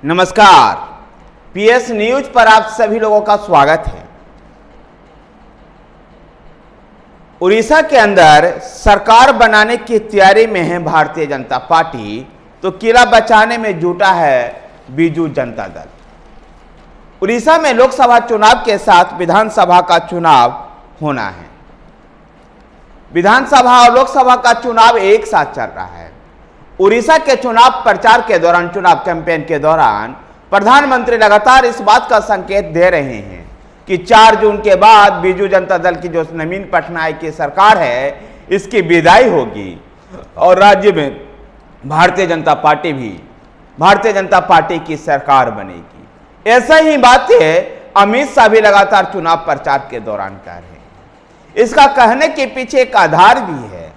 नमस्कार, PS news पर आप सभी लोगों का स्वागत है। उड़ीसा के अंदर सरकार बनाने की तैयारी में है भारतीय जनता पार्टी, तो किला बचाने में जुटा है बीजू जनता दल। उड़ीसा में लोकसभा चुनाव के साथ विधानसभा का चुनाव होना है। विधानसभा और लोकसभा का चुनाव एक साथ चल रहा है। उड़ीसा के चुनाव प्रचार के दौरान, चुनाव कैंपेन के दौरान प्रधानमंत्री लगातार इस बात का संकेत दे रहे हैं कि 4 जून के बाद बीजू जनता दल की जो नवीन पटनायक की सरकार है, इसकी विदाई होगी और राज्य में भारतीय जनता पार्टी की सरकार बनेगी। ऐसा ही बातें अमित शाह भी लगातार चुनाव प्रचार के दौरान कह रहे हैं। इसका कहने के पीछे एक आधार भी है।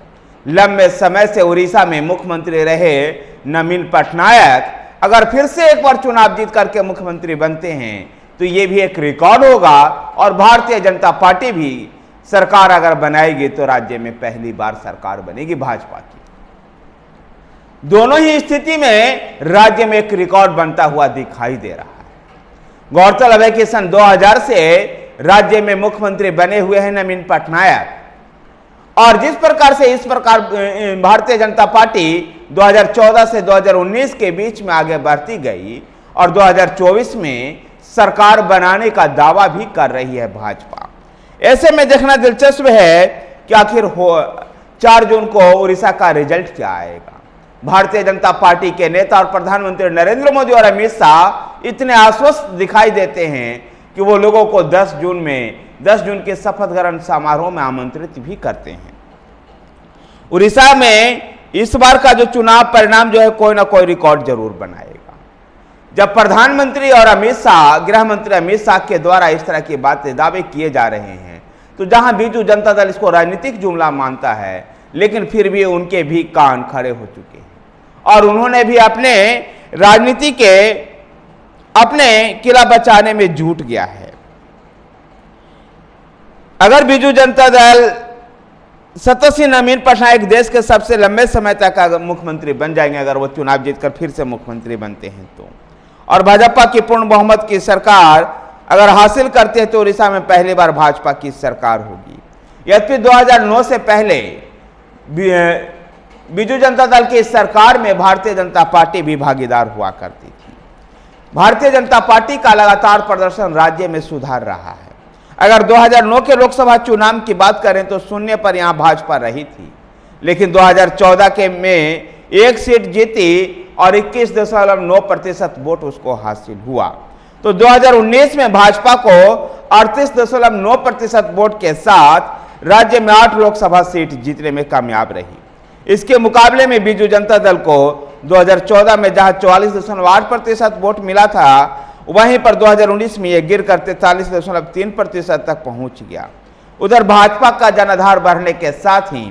लंबे समय से उड़ीसा में मुख्यमंत्री रहे नवीन पटनायक अगर फिर से एक बार चुनाव जीत करके मुख्यमंत्री बनते हैं तो ये भी एक रिकॉर्ड होगा और भारतीय जनता पार्टी भी सरकार अगर बनाएगी तो राज्य में पहली बार सरकार बनेगी भाजपा की। दोनों ही स्थिति में राज्य में एक रिकॉर्ड बनता हुआ दिखाई दे रहा है। गौरतलब है कि सन 2000 से राज्य में मुख्यमंत्री बने हुए हैं नवीन पटनायक, और जिस प्रकार से इस प्रकार भारतीय जनता पार्टी 2014 से 2019 के बीच में आगे बढ़ती गई और 2024 में सरकार बनाने का दावा भी कर रही है भाजपा। ऐसे में देखना दिलचस्प है कि आखिर 4 जून को उड़ीसा का रिजल्ट क्या आएगा। भारतीय जनता पार्टी के नेता और प्रधानमंत्री नरेंद्र मोदी और अमित शाह इतने आश्वस्त दिखाई देते हैं कि वो लोगों को 10 जून के शपथ ग्रहण समारोह में आमंत्रित भी करते हैं। उड़ीसा में इस बार का जो चुनाव परिणाम जो है कोई ना कोई रिकॉर्ड जरूर बनाएगा। जब प्रधानमंत्री और गृह मंत्री अमित शाह के द्वारा इस तरह की बातें दावे किए जा रहे हैं, तो जहां बीजू जनता दल इसको राजनीतिक जुमला मानता है, लेकिन फिर भी उनके भी कान खड़े हो चुके हैं और उन्होंने भी अपने राजनीति के अपने किला बचाने में जुट गया है। अगर बीजू जनता दल सतत नवीन पटनायक देश के सबसे लंबे समय तक अगर मुख्यमंत्री बन जाएंगे, अगर वो चुनाव जीतकर फिर से मुख्यमंत्री बनते हैं तो, और भाजपा की पूर्ण बहुमत की सरकार अगर हासिल करते हैं तो उड़ीसा में पहली बार भाजपा की सरकार होगी। यद्यपि 2009 से पहले बीजू जनता दल की सरकार में भारतीय जनता पार्टी भी भागीदार हुआ करती थी। भारतीय जनता पार्टी का लगातार प्रदर्शन राज्य में सुधार रहा है। अगर 2009 के लोकसभा चुनाव की बात करें तो शून्य पर यहां भाजपा रही थी, लेकिन 2014 के में 1 सीट जीती और 21.9% वोट उसको हासिल हुआ। तो 2019 में भाजपा को 38.9% वोट के साथ राज्य में 8 लोकसभा सीट जीतने में कामयाब रही। इसके मुकाबले में बीजू जनता दल को 2014 में जहां 44.8% वोट मिला था, वहीं पर 2019 में यह गिर कर 43.3% तक पहुंच गया। उधर भाजपा का जनाधार बढ़ने के साथ ही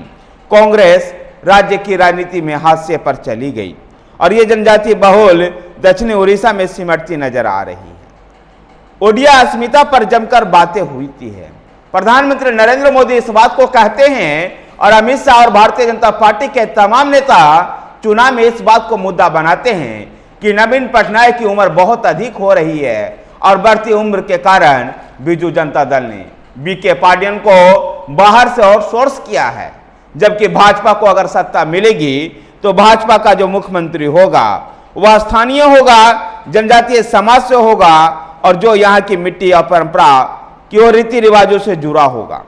कांग्रेस राज्य की राजनीति में हाशिए पर चली गई और ये जनजातीय बहुल दक्षिणी उड़ीसा में सिमटती नजर आ रही है। ओडिया अस्मिता पर जमकर बातें हुई है। प्रधानमंत्री नरेंद्र मोदी इस बात को कहते हैं और अमित शाह और भारतीय जनता पार्टी के तमाम नेता चुनाव में इस बात को मुद्दा बनाते हैं कि नवीन पटनायक की उम्र बहुत अधिक हो रही है और बढ़ती उम्र के कारण बीजू जनता दल ने बीके पांडियन को बाहर से आउटसोर्स किया है। जबकि भाजपा को अगर सत्ता मिलेगी तो भाजपा का जो मुख्यमंत्री होगा वह स्थानीय होगा, जनजातीय समाज से होगा और जो यहाँ की मिट्टी और परंपरा की और रीति रिवाजों से जुड़ा होगा।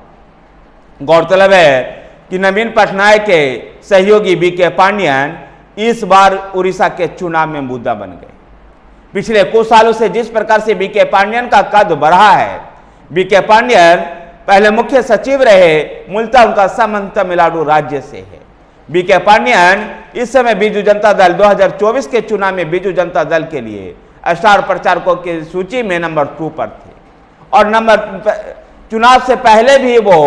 गौरतलब है कि नवीन पटनायक के सहयोगी बीके पांडियन इस बार उड़ीसा के चुनाव में मुद्दा बन गए। पिछले कुछ सालों से जिस प्रकार से बीके पांडियन का कद बढ़ा है, बीके पांडियन पहले मुख्य सचिव रहे, मूलतः उनका संबंध तमिलनाडु राज्य से है। बीके पांडियन इस समय बीजू जनता दल 2024 के चुनाव में बीजू जनता दल के लिए स्टार प्रचारकों की सूची में नंबर 2 पर थे और चुनाव से पहले भी वो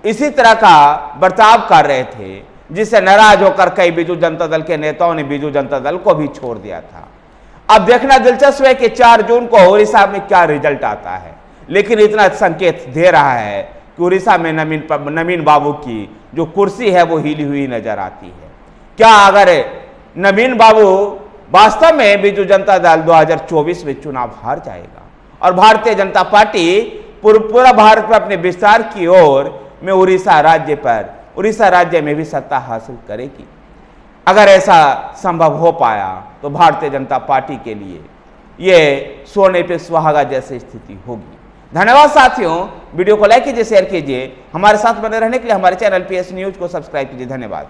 इसी तरह का बर्ताव कर रहे थे, जिससे नाराज होकर कई बीजू जनता दल के नेताओं ने बीजू जनता दल को भी छोड़ दिया था। अब देखना दिलचस्प है कि 4 जून को उड़ीसा में क्या रिजल्ट आता है, लेकिन इतना संकेत दे रहा है कि उड़ीसा में नवीन बाबू की जो कुर्सी है वो हिली हुई नजर आती है। क्या अगर नवीन बाबू वास्तव में बिजू जनता दल 2024 में चुनाव हार जाएगा और भारतीय जनता पार्टी पूरा भारत पर अपने विस्तार की ओर में उड़ीसा राज्य में भी सत्ता हासिल करेगी। अगर ऐसा संभव हो पाया तो भारतीय जनता पार्टी के लिए ये सोने पे सुहागा जैसी स्थिति होगी। धन्यवाद साथियों, वीडियो को लाइक कीजिए, शेयर कीजिए, हमारे साथ बने रहने के लिए हमारे चैनल PS न्यूज को सब्सक्राइब कीजिए। धन्यवाद।